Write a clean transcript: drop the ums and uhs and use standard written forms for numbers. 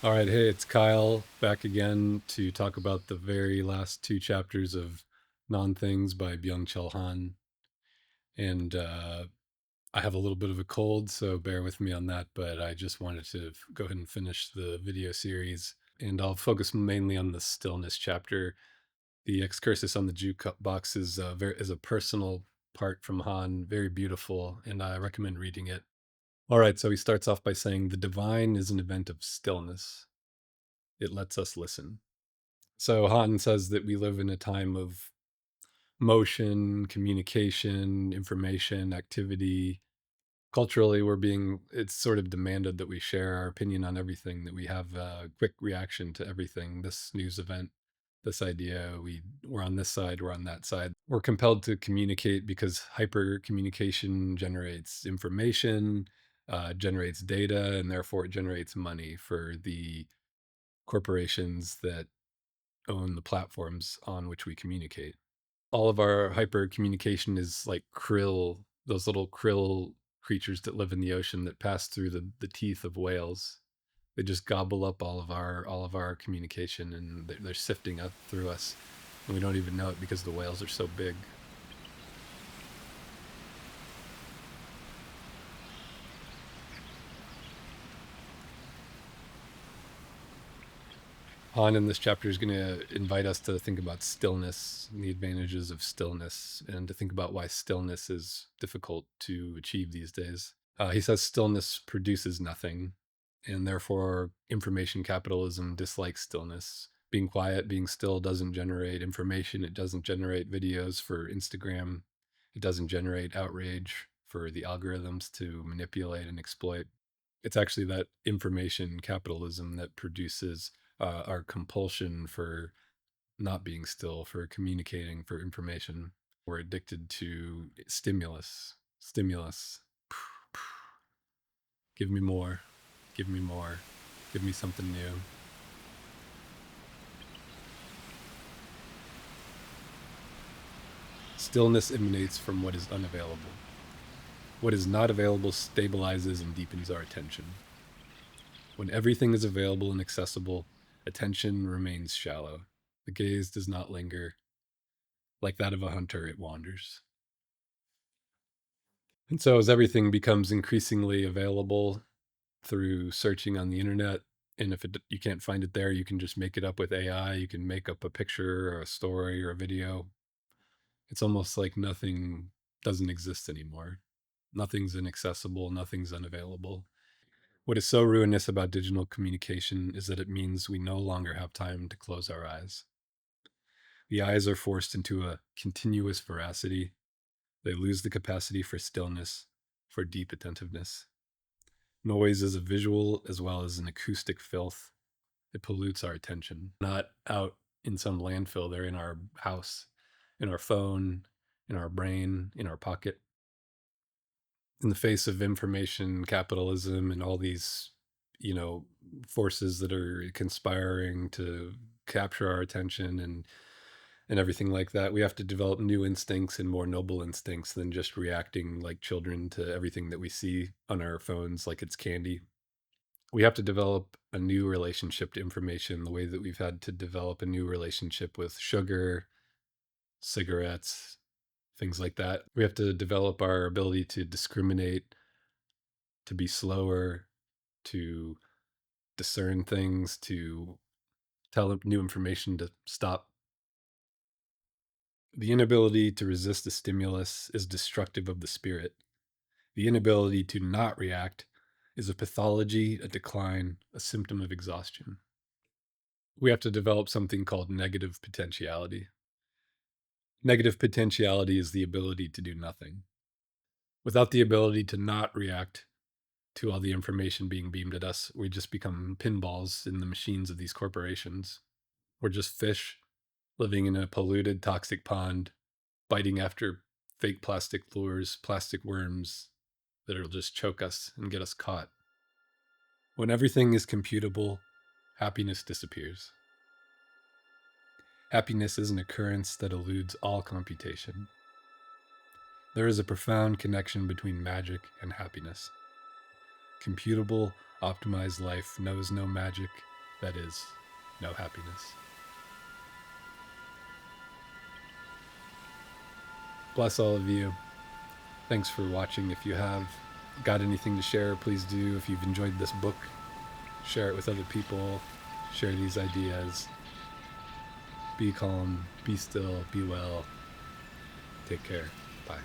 All right, hey, it's Kyle back again to talk about the very last two chapters of Non-Things by Byung-Chul Han. And I have a little bit of a cold, so bear with me on that, but I just wanted to go ahead and finish the video series. And I'll focus mainly on the Stillness chapter. The Excursus on the Jukebox is a personal part from Han, very beautiful, and I recommend reading it. All right, so he starts off by saying, "The divine is an event of stillness. It lets us listen." So Han says that we live in a time of motion, communication, information, activity. Culturally, it's sort of demanded that we share our opinion on everything, that we have a quick reaction to everything. This news event, this idea, we're on this side, we're on that side. We're compelled to communicate because hyper communication generates information, generates data, and therefore it generates money for the corporations that own the platforms on which we communicate. All of our hyper communication is like krill, those little krill creatures that live in the ocean that pass through the teeth of whales. They just gobble up all of our communication, and they're sifting up through us, and we don't even know it because the whales are so big. Han in this chapter is going to invite us to think about stillness and the advantages of stillness, and to think about why stillness is difficult to achieve these days. He says stillness produces nothing, and therefore information capitalism dislikes stillness. Being quiet, being still doesn't generate information. It doesn't generate videos for Instagram. It doesn't generate outrage for the algorithms to manipulate and exploit. It's actually that information capitalism that produces our compulsion for not being still, for communicating, for information. We're addicted to stimulus. Stimulus. Give me more. Give me more. Give me something new. Stillness emanates from what is unavailable. What is not available stabilizes and deepens our attention. When everything is available and accessible, attention remains shallow. The gaze does not linger. Like that of a hunter, it wanders. And so, as everything becomes increasingly available through searching on the internet, and if you can't find it there, you can just make it up with AI. You can make up a picture or a story or a video. It's almost like nothing doesn't exist anymore. Nothing's inaccessible, nothing's unavailable. What is so ruinous about digital communication is that it means we no longer have time to close our eyes. The eyes are forced into a continuous voracity. They lose the capacity for stillness, for deep attentiveness. Noise is a visual as well as an acoustic filth. It pollutes our attention. Not out in some landfill, they're in our house, in our phone, in our brain, in our pocket. In the face of information capitalism and all these, you know, forces that are conspiring to capture our attention and everything like that, we have to develop new instincts and more noble instincts than just reacting like children to everything that we see on our phones like it's candy. We have to develop a new relationship to information the way that we've had to develop a new relationship with sugar, cigarettes, things like that. We have to develop our ability to discriminate, to be slower, to discern things, to tell new information to stop. The inability to resist a stimulus is destructive of the spirit. The inability to not react is a pathology, a decline, a symptom of exhaustion. We have to develop something called negative potentiality. Negative potentiality is the ability to do nothing. Without the ability to not react to all the information being beamed at us, we just become pinballs in the machines of these corporations. We're just fish living in a polluted, toxic pond, biting after fake plastic lures, plastic worms that'll just choke us and get us caught. When everything is computable, happiness disappears. Happiness is an occurrence that eludes all computation. There is a profound connection between magic and happiness. Computable, optimized life knows no magic, that is no happiness. Bless all of you. Thanks for watching. If you have got anything to share, please do. If you've enjoyed this book, share it with other people. Share these ideas. Be calm, be still, be well. Take care. Bye.